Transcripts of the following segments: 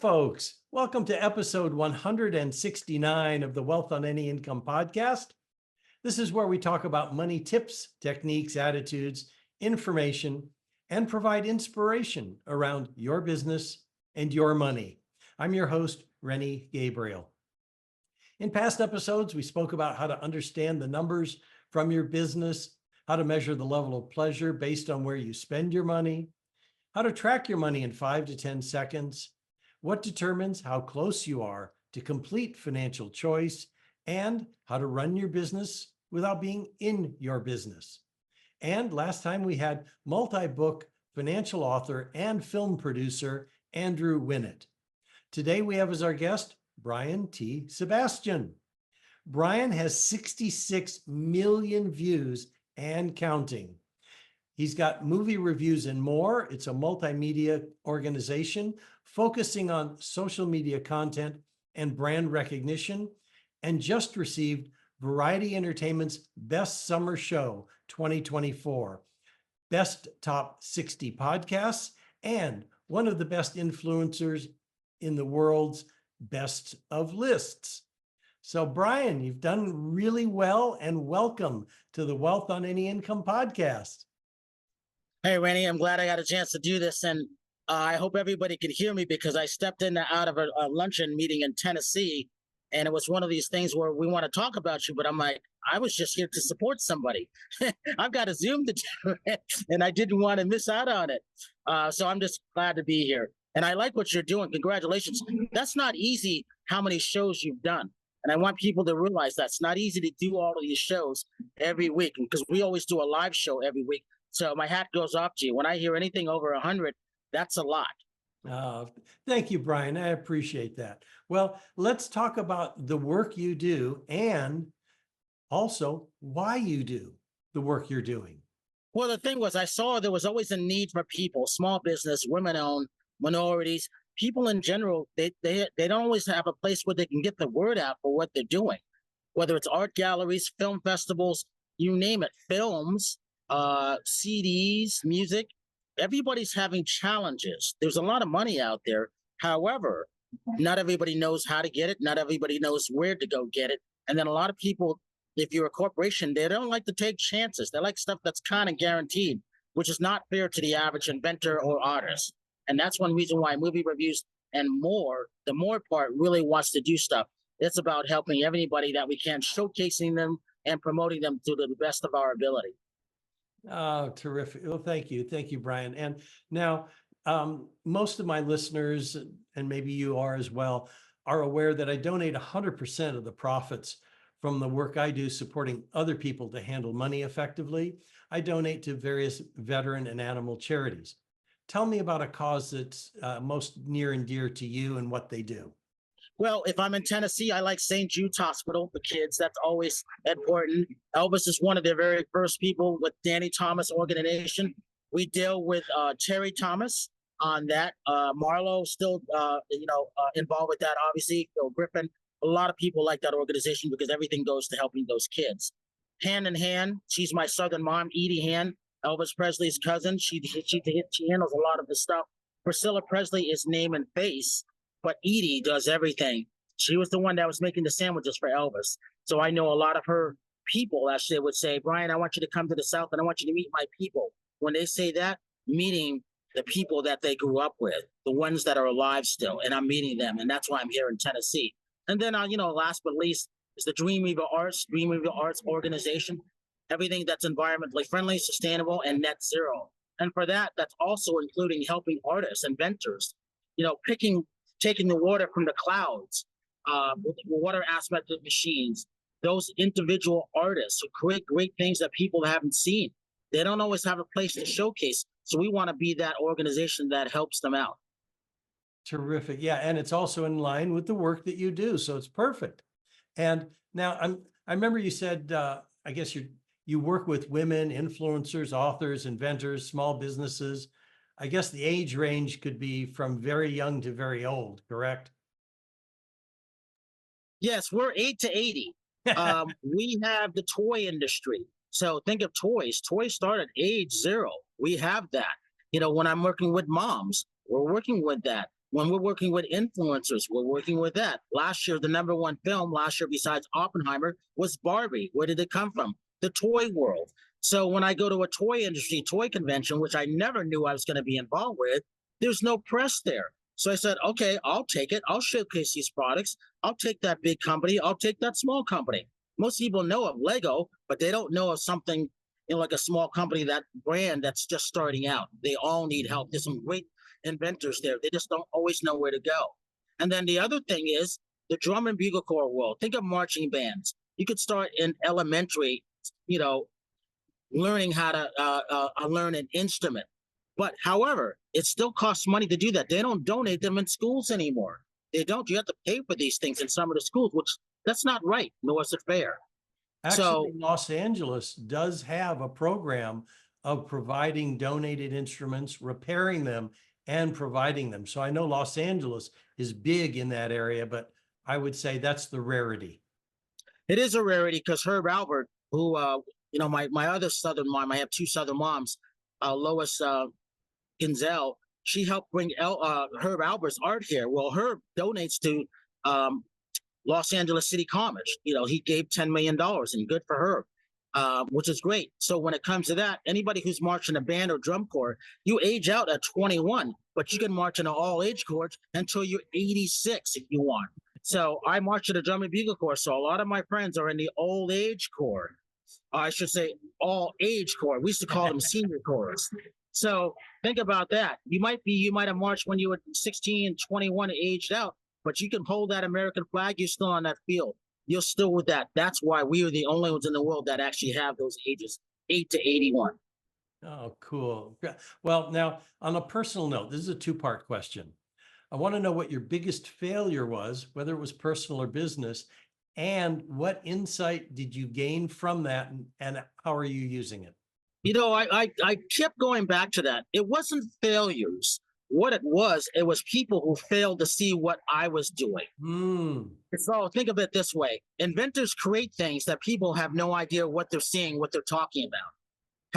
folks. Welcome to episode 169 of the Wealth on Any Income podcast. This is where we talk about money tips, techniques, attitudes, information, and provide inspiration around your business and your money. I'm your host, Rennie Gabriel. In past episodes, we spoke about how to understand the numbers from your business, how to measure the level of pleasure based on where you spend your money, how to track your money in 5 to 10 seconds, what determines how close you are to complete financial choice, and how to run your business without being in your business. And last time we had multi-book financial author and film producer, Andrew Winnett. Today we have as our guest, Brian T. Sebastian. Brian has 66 million views and counting. He's got movie reviews and more. It's a multimedia organization focusing on social media content and brand recognition, and just received Variety Entertainment's Best Summer Show 2024, Best Top 60 Podcasts, and one of the best influencers in the world's Best of Lists. So Brian, you've done really well, and welcome to the Wealth on Any Income podcast. Hey, Rennie, I'm glad I got a chance to do this, and I hope everybody can hear me because I stepped in and out of a luncheon meeting in Tennessee, and it was one of these things where we want to talk about you, but I'm like, I was just here to support somebody. I've got a Zoom to do it, and I didn't want to miss out on it. So I'm just glad to be here. And I like what you're doing. Congratulations. That's not easy, how many shows you've done. And I want people to realize that's not easy to do all of these shows every week, because we always do a live show every week. So my hat goes off to you. When I hear anything over 100, that's a lot. Thank you, Brian. I appreciate that. Well, let's talk about the work you do and also why you do the work you're doing. Well, the thing was, I saw there was always a need for people, small business, women-owned, minorities, people in general. They don't always have a place where they can get the word out for what they're doing, whether it's art galleries, film festivals, you name it, films, CDs, music. Everybody's having challenges. There's a lot of money out there. However, not everybody knows how to get it. Not everybody knows where to go get it. And then a lot of people, if you're a corporation, they don't like to take chances. They like stuff that's kind of guaranteed, which is not fair to the average inventor or artist. And that's one reason why movie reviews and more, the more part really wants to do stuff. It's about helping everybody that we can, showcasing them and promoting them to the best of our ability. Oh, terrific. Well, thank you. Thank you, Brian. And now, most of my listeners, and maybe you are as well, are aware that I donate 100% of the profits from the work I do supporting other people to handle money effectively. I donate to various veteran and animal charities. Tell me about a cause that's most near and dear to you and what they do. Well, if I'm in Tennessee, I like St. Jude's Hospital for kids. That's always important. Elvis is one of their very first people with Danny Thomas organization. We deal with Terry Thomas on that. Marlo still, involved with that, obviously. Phil Griffin. A lot of people like that organization because everything goes to helping those kids. Hand in Hand, she's my Southern mom, Edie Hand, Elvis Presley's cousin. She handles a lot of the stuff. Priscilla Presley is name and face, but Edie does everything. She was the one that was making the sandwiches for Elvis. So I know a lot of her people actually would say, Brian, I want you to come to the South and I want you to meet my people. When they say that, meeting the people that they grew up with, the ones that are alive still, and I'm meeting them. And that's why I'm here in Tennessee. And then, last but least, is the Dreamweaver Arts organization. Everything that's environmentally friendly, sustainable, and net zero. And for that, that's also including helping artists, inventors, taking the water from the clouds, with water aspected machines, those individual artists who create great things that people haven't seen. They don't always have a place to showcase. So we want to be that organization that helps them out. Terrific. Yeah. And it's also in line with the work that you do. So it's perfect. And now I remember you said, I guess you work with women, influencers, authors, inventors, small businesses. I guess the age range could be from very young to very old, correct? Yes, we're 8 to 80. We have the toy industry. So think of toys. Toys start at age 0. We have that. When I'm working with moms, we're working with that. When we're working with influencers, we're working with that. Last year, the #1 film last year besides Oppenheimer was Barbie. Where did it come from? The toy world. So when I go to a toy industry, toy convention, which I never knew I was going to be involved with, there's no press there. So I said, okay, I'll take it. I'll showcase these products. I'll take that big company. I'll take that small company. Most people know of Lego, but they don't know of something like a small company, that brand that's just starting out. They all need help. There's some great inventors there. They just don't always know where to go. And then the other thing is the drum and bugle corps world. Think of marching bands. You could start in elementary, learning how to learn an instrument. But however, it still costs money to do that. They don't donate them in schools anymore. They don't. You have to pay for these things in some of the schools, which that's not right, nor is it fair. Actually, Los Angeles does have a program of providing donated instruments, repairing them, and providing them. So I know Los Angeles is big in that area, but I would say that's the rarity. It is a rarity because Herb Albert, who, my other Southern mom, I have two Southern moms, Lois Ginzel, she helped bring Herb Albert's art here. Well, Herb donates to Los Angeles City College. He gave $10 million, and good for Herb, which is great. So when it comes to that, anybody who's marching a band or drum corps, you age out at 21, but you can march in an all-age corps until you're 86 if you want. So I march in a drum and bugle corps. So a lot of my friends are in the old age corps. I should say all age corps. We used to call them senior corps. So think about that. You might have marched when you were 16, 21, aged out, but you can hold that American flag. You're still on that field. You're still with that. That's why we are the only ones in the world that actually have those ages, 8 to 81. Oh, cool. Well, now on a personal note, this is a two-part question. I want to know what your biggest failure was, whether it was personal or business, and what insight did you gain from that, and how are you using it? I kept going back to that. It wasn't failures. What it was people who failed to see what I was doing. So think of it this way. Inventors create things that people have no idea what they're seeing, what they're talking about.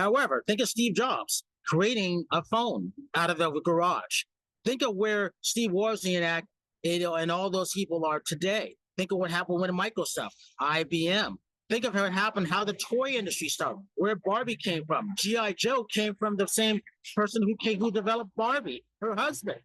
However, think of Steve Jobs creating a phone out of a garage. Think of where Steve Wozniak, and all those people are today. Think of what happened with Microsoft, IBM. Think of what happened, how the toy industry started, where Barbie came from. G.I. Joe came from the same person who developed Barbie, her husband.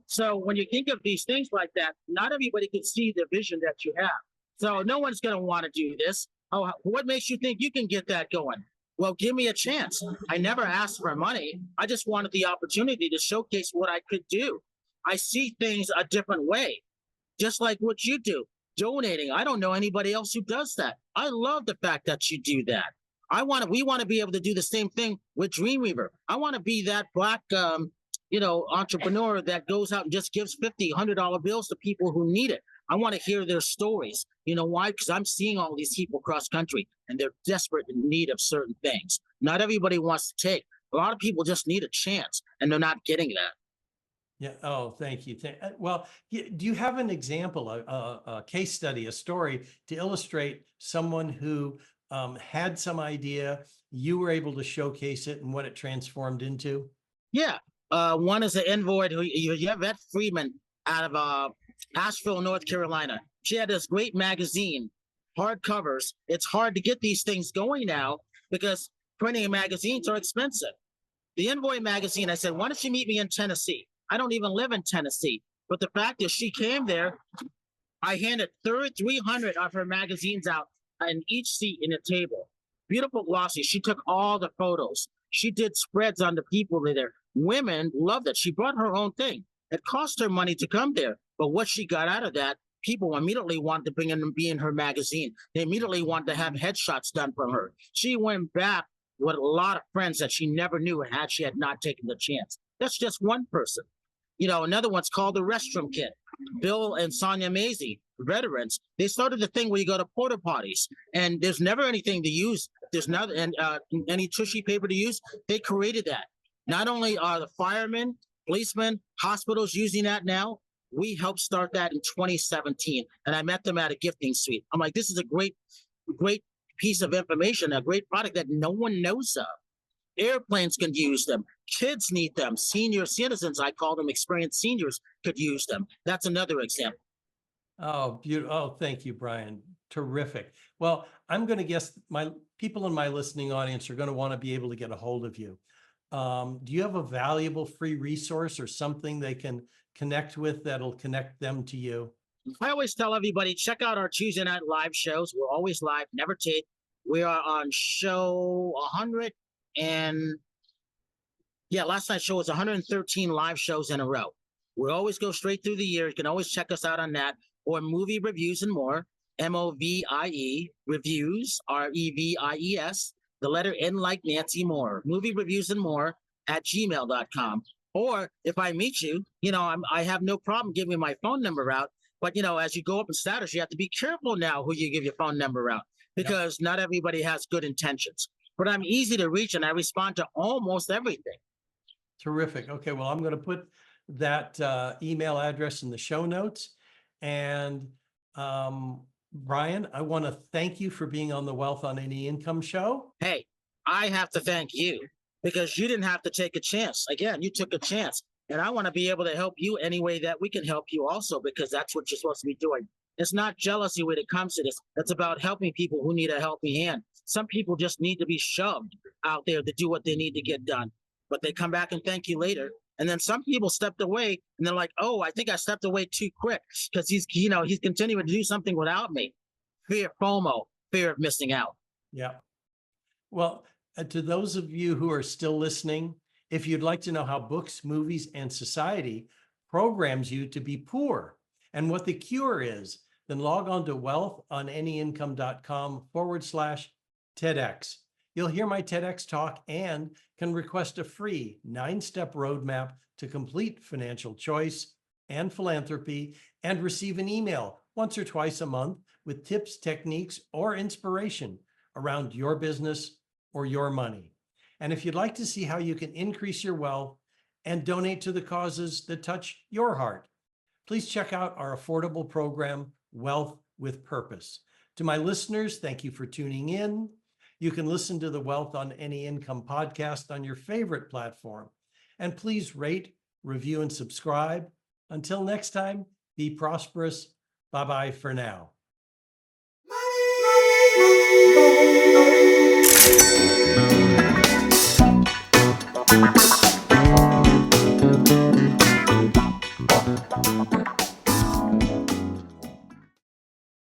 So when you think of these things like that, not everybody can see the vision that you have. So no one's going to want to do this. Oh, what makes you think you can get that going? Well, give me a chance. I never asked for money. I just wanted the opportunity to showcase what I could do. I see things a different way, just like what you do, donating. I don't know anybody else who does that. I love the fact that you do that. We want to be able to do the same thing with Dreamweaver. I want to be that Black, entrepreneur that goes out and just gives $50, $100 bills to people who need it. I want to hear their stories. You know why? Because I'm seeing all these people across country, and they're desperate in need of certain things. Not everybody wants to take. A lot of people just need a chance, and they're not getting that. Yeah. Oh, thank you. Well, do you have an example, a case study, a story to illustrate someone who had some idea, you were able to showcase it, and what it transformed into? Yeah. One is an envoy who you have Yvette Friedman out of Asheville, North Carolina. She had this great magazine, hard covers. It's hard to get these things going now because printing magazines are expensive. The Envoy magazine, I said, why don't you meet me in Tennessee? I don't even live in Tennessee. But the fact is she came there, I handed 300 of her magazines out in each seat in a table. Beautiful glossy. She took all the photos. She did spreads on the people there. Women loved it. She brought her own thing. It cost her money to come there. But what she got out of that, people immediately wanted to bring in and be in her magazine. They immediately wanted to have headshots done from her. She went back with a lot of friends that she never knew had she had not taken the chance. That's just one person. Another one's called the Restroom Kit. Bill and Sonia Mazie, veterans, they started the thing where you go to porta potties and there's never anything to use. There's not any tushy paper to use. They created that. Not only are the firemen, policemen, hospitals using that now, we helped start that in 2017. And I met them at a gifting suite. I'm like, this is a great piece of information, a great product that no one knows of. Airplanes can use them. Kids need them. Senior citizens, I call them experienced seniors, could use them. That's another example. Oh, beautiful. Oh, thank you, Brian. Terrific. Well, I'm going to guess my people in my listening audience are going to want to be able to get a hold of you. Do you have a valuable free resource or something they can connect with that'll connect them to you? I always tell everybody, check out our Tuesday night live shows. We're always live, never tape. We are on show 100 and last night's show was 113 live shows in a row. We always go straight through the year. You can always check us out on that, or movie reviews and more. MOVIE reviews, REVIES, the letter N like Nancy Moore. Movie reviews and more at gmail.com. Or if I meet you, I have no problem giving my phone number out. But as you go up in status, you have to be careful now who you give your phone number out, because not everybody has good intentions. But I'm easy to reach and I respond to almost everything. Terrific. Okay, well, I'm going to put that email address in the show notes. And Brian, I want to thank you for being on the Wealth on Any Income show. Hey, I have to thank you, because you didn't have to take a chance. Again, you took a chance. And I want to be able to help you any way that we can help you also, because that's what you're supposed to be doing. It's not jealousy when it comes to this. It's about helping people who need a helping hand. Some people just need to be shoved out there to do what they need to get done, but they come back and thank you later. And then some people stepped away and they're like, oh, I think I stepped away too quick because he's continuing to do something without me. Fear, FOMO, fear of missing out. Yeah. Well, to those of you who are still listening, if you'd like to know how books, movies, and society programs you to be poor and what the cure is, then log on to wealthonanyincome.com/TEDx. You'll hear my TEDx talk and can request a free 9-step roadmap to complete financial choice and philanthropy, and receive an email once or twice a month with tips, techniques, or inspiration around your business or your money. And if you'd like to see how you can increase your wealth and donate to the causes that touch your heart, please check out our affordable program, Wealth with Purpose. To my listeners, thank you for tuning in. You can listen to the Wealth on Any Income podcast on your favorite platform. And please rate, review, and subscribe. Until next time, be prosperous. Bye-bye for now. Thank you.